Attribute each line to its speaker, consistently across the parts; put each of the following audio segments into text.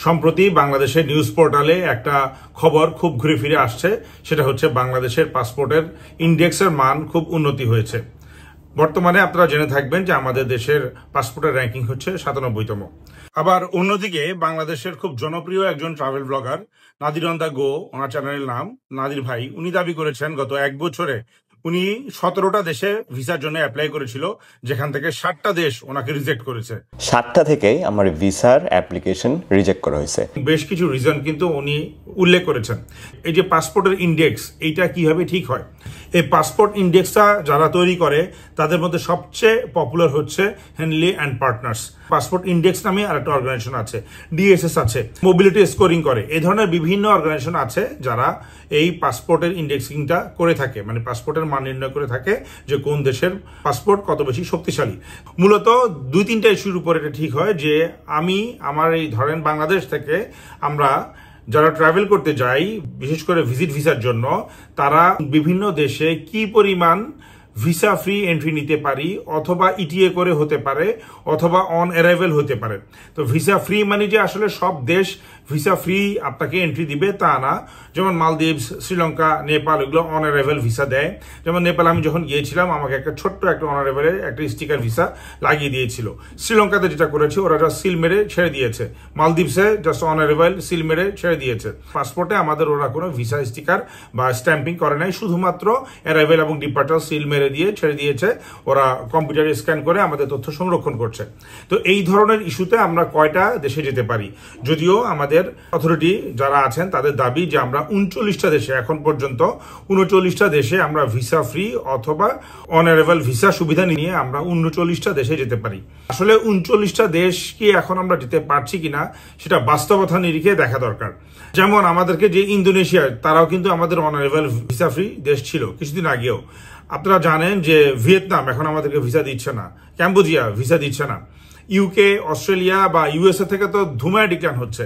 Speaker 1: সম্প্রতি বাংলাদেশের নিউজ পোর্টালে একটা খবর খুব ঘুরে ফিরে আসছে, সেটা হচ্ছে বাংলাদেশের পাসপোর্টের ইন্ডেক্সের মান খুব উন্নতি হয়েছে। বর্তমানে আপনারা জেনে থাকবেন যে আমাদের দেশের পাসপোর্টের র্যাঙ্কিং হচ্ছে 97তম। আবার অন্যদিকে বাংলাদেশের খুব জনপ্রিয় একজন travel blogger Nadir on the go, ওনার চ্যানেলের নাম নাদির ভাই, উনি দাবি করেছেন গত 1 বছরে উনি 17টা দেশে ভিসার জন্য অ্যাপ্লাই করেছিল, যেখান থেকে 7টা দেশ ওনাকে রিজেক্ট করেছে।
Speaker 2: 7টা থেকেই আমার ভিসার অ্যাপ্লিকেশন রিজেক্ট করা হয়েছে।
Speaker 1: বেশ কিছু রিজন কিন্তু উনি উল্লেখ করেছেন। এই যে পাসপোর্টের ইন্ডেক্স, এইটা কিভাবে ঠিক হয়? এই পাসপোর্ট ইন্ডেক্সটা যারা তৈরি করে তাদের মধ্যে সবচেয়ে পপুলার হচ্ছে Henley and partners. Passport index নামে আরেকটা অর্গানাইজেশন আছে, ডিএসএস আছে, মোবিলিটি স্কোরিং করে। এই ধরনের বিভিন্ন অর্গানাইজেশন আছে যারা এই পাসপোর্টের ইন্ডেক্সিংটা করে থাকে, মানে পাসপোর্টের মান নির্ণয় করে থাকে যে কোন দেশের পাসপোর্ট কত বেশি শক্তিশালী। মূলত 2-3টা ইস্যুর উপর এটা ঠিক হয় যে আমার এই ধরেন বাংলাদেশ থেকে আমরা যারা ট্রাভেল করতে যাই, বিশেষ করে ভিজিট ভিসার জন্য, তারা বিভিন্ন দেশে কি পরিমাণ ভিসা ফ্রি এন্ট্রি নিতে পারি, অথবা ইটিএ করে হতে পারে, অথবা অন অ্যারাইভেল হতে পারে। তো ভিসা ফ্রি মানে যে আসলে সব দেশ ভিসা ফ্রি আপনাকে এন্ট্রি দিবে তা না। যেমন মালদ্বীপ, শ্রীলঙ্কা, নেপাল, এগুলো অন অ্যারাইভেল ভিসা দেয়। যেমন নেপাল আমি যখন গিয়েছিলাম আমাকে একটা ছোট্ট একটা অন অ্যারাইভেলের একটা স্টিকার ভিসা লাগিয়ে দিয়েছিল। শ্রীলঙ্কাতে যেটা করেছে ওরা জাস্ট সিল মেরে ছেড়ে দিয়েছে। মালদ্বীপসে জাস্ট অন অ্যারাইভেল সিল মেরে ছেড়ে দিয়েছে। পাসপোর্টে আমাদের ওরা কোনো ভিসা স্টিকার বা স্ট্যাম্পিং করে নাই, শুধুমাত্র অ্যারাইভেল এবং ডিপার্চার সিল মেরে দিয়ে ছেড়ে দিয়েছে। ওরা কম্পিউটারে স্ক্যান করে আমাদের তথ্য সংরক্ষণ করছে। তো এই ধরনের ইস্যুতে আমরা কয়টা দেশে যেতে পারি? যদিও আমাদের অথরিটি যারা আছেন তাদের দাবি যে আমরা 39টা দেশে, এখন পর্যন্ত 39টা দেশে আমরা ভিসা ফ্রি অথবা অন অ্যারাইভেল ভিসা সুবিধা নিয়ে আমরা 39টা দেশে যেতে পারি। আসলে 39টা দেশ কি এখন আমরা যেতে পারছি কিনা সেটা বাস্তবতা নিরিখে দেখা দরকার। যেমন আমাদেরকে যে ইন্দোনেশিয়া, তারাও কিন্তু আমাদের অন অ্যারাইভেল ভিসা ফ্রি দেশ ছিল কিছুদিন আগেও। আপনারা জানেন যে ভিয়েতনাম এখন আমাদেরকে ভিসা দিচ্ছে না, ক্যাম্বোডিয়া ভিসা দিচ্ছে না, ইউকে, অস্ট্রেলিয়া বা ইউএসএ থেকে তো ধুমায় ডিক্লাইন হচ্ছে।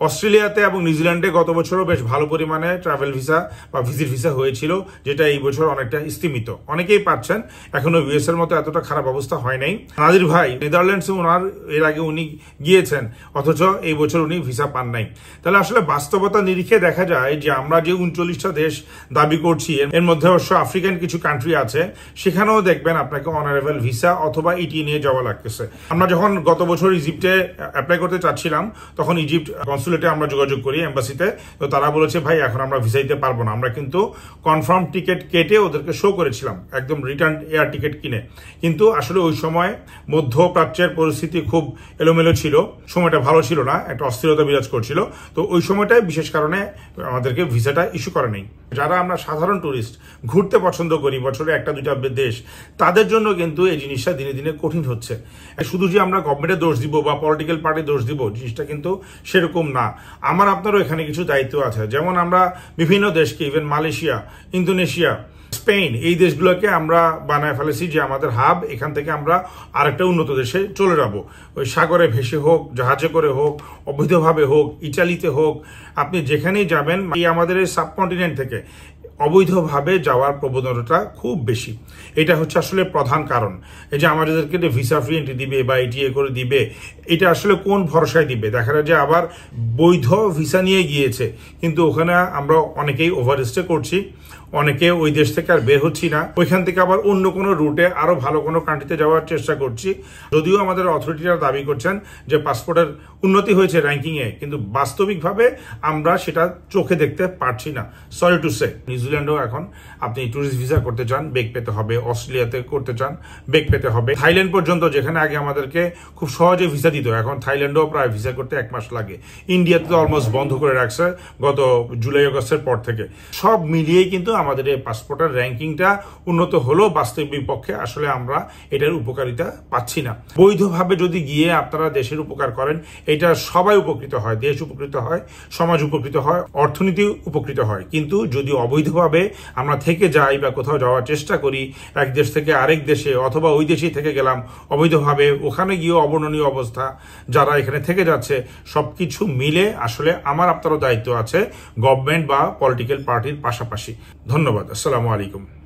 Speaker 1: অস্ট্রেলিয়াতে এবং নিউজিল্যান্ডে গত বছরও বেশ ভালো পরিমাণে ট্রাভেল ভিসা বা ভিজিট ভিসা হয়েছিল, যেটা এই বছর অনেকটা স্তীমিত। অনেকেই পাচ্ছেন, এখনো ইউএস এর মতো এতটা খারাপ অবস্থা হয় নাই। নাদির ভাই নেদারল্যান্ডসে ওনার এর আগে উনি গিয়েছেন, অথচ এই বছর উনি ভিসা পান নাই। তাহলে আসলে বাস্তবতা নিরিখে দেখা যায় যে আমরা যে 39টা দেশ দাবি করছি, এর মধ্যে অবশ্য আফ্রিকান কিছু কান্ট্রি আছে, সেখানেও দেখবেন আপনাকে অনারেবল ভিসা অথবা ইটি নিয়ে যাওয়া লাগতেছে। আমরা যখন গত বছর ইজিপ্টে অ্যাপ্লাই করতে চাচ্ছিলাম, তখন ইজিপ্ট আমরা যোগাযোগ করি এম্বাসিতে। তো তারা বলেছে ভাই এখন আমরা ভিসা দিতে পারবো না। আমরা কিন্তু কনফার্ম টিকিট কেটে ওদেরকে শো করেছিলাম, একদম রিটার্ন এয়ার টিকিট কিনে। কিন্তু আসলে ওই সময় মধ্যপ্রাচ্যের পরিস্থিতি খুব এলোমেলো ছিল, সময়টা ভালো ছিল না, একটা অস্থিরতা বিরাজ করছিল। তো ওই সময়টায় বিশেষ কারণে আমাদেরকে ভিসাটা ইস্যু করে নেই। যারা আমরা সাধারণ টুরিস্ট, ঘুরতে পছন্দ করি বছরে 1-2টা দেশ, তাদের জন্য কিন্তু এই জিনিসটা দিনে দিনে কঠিন হচ্ছে। শুধু যে আমরা গভর্নমেন্টের দোষ দিব বা পলিটিক্যাল পার্টির দোষ দিব, জিনিসটা কিন্তু সেরকম না। আমার আপনারও এখানে কিছু দায়িত্ব আছে। যেমন আমরা বিভিন্ন দেশকে, ইভেন মালয়েশিয়া, ইন্দোনেশিয়া, স্পেন, এই দেশগুলোকে আমরা বানায় ফেলেছি যে আমাদের হাব, এখান থেকে আমরা আরেকটা উন্নত দেশে চলে যাব। ওই সাগরে ভেসে হোক, জাহাজে করে হোক, অবৈধভাবে হোক, ইটালিতে হোক, আপনি যেখানেই যাবেন, এই আমাদের এই সাবকন্টিনেন্ট থেকে অবৈধভাবে যাওয়ার প্রবণতাটা খুব বেশি। এটা হচ্ছে আসলে প্রধান কারণ। এই যে আমাদেরকে ভিসা ফ্রি এন্ট্রি দিবে বা ইটিএ করে দিবে, এটা আসলে কোন ভরসায় দিবে? দেখা যায় যে আবার বৈধ ভিসা নিয়ে গিয়েছে, কিন্তু ওখানে আমরা অনেকেই ওভারস্টে করছি, অনেকে ওই দেশ থেকে আর বের হচ্ছি না, ওইখান থেকে আবার অন্য কোনো রুটে আরো ভালো কোনো কান্ট্রিতে যাওয়ার চেষ্টা করছি। যদিও আমাদের অথরিটিরা দাবি করছেন যে পাসপোর্টের উন্নতি হয়েছে র্যাঙ্কিং এ, কিন্তু বাস্তবিকভাবে আমরা সেটা চোখে দেখতে পারছি না। সরি টু সে, নিউজিল্যান্ডেও এখন আপনি টুরিস্ট ভিসা করতে চান, বেগ পেতে হবে। অস্ট্রেলিয়াতে করতে চান, বেগ পেতে হবে। থাইল্যান্ড পর্যন্ত, যেখানে আগে আমাদেরকে খুব সহজে ভিসা দিত, এখন থাইল্যান্ডেও প্রায় ভিসা করতে 1 মাস লাগে। ইন্ডিয়াতে তো অলমোস্ট বন্ধ করে রাখছে গত জুলাই-আগস্টের পর থেকে। সব মিলিয়ে কিন্তু আমাদের এই পাসপোর্টের র্যাঙ্কিংটা উন্নত হলো, বাস্তবিক পক্ষে আসলে আমরা এটার উপকারিতা পাচ্ছি না। বৈধভাবে যদি গিয়ে আপনারা দেশের উপকার করেন, এটা সবাই উপকৃত হয়, দেশ উপকৃত হয়, সমাজ উপকৃত হয়, অর্থনীতি উপকৃত হয়। কিন্তু যদি অবৈধভাবে আমরা থেকে যাই বা কোথাও যাওয়ার চেষ্টা করি, এক দেশ থেকে আরেক দেশে, অথবা ওই দেশেই থেকে গেলাম অবৈধভাবে, ওখানে গিয়ে অবর্ণনীয় অবস্থা, যারা এখানে থেকে যাচ্ছে, সবকিছু মিলে আসলে আমার আপনারও দায়িত্ব আছে গভর্নমেন্ট বা পলিটিক্যাল পার্টির পাশাপাশি। ধন্যবাদ। আসসালামু আলাইকুম।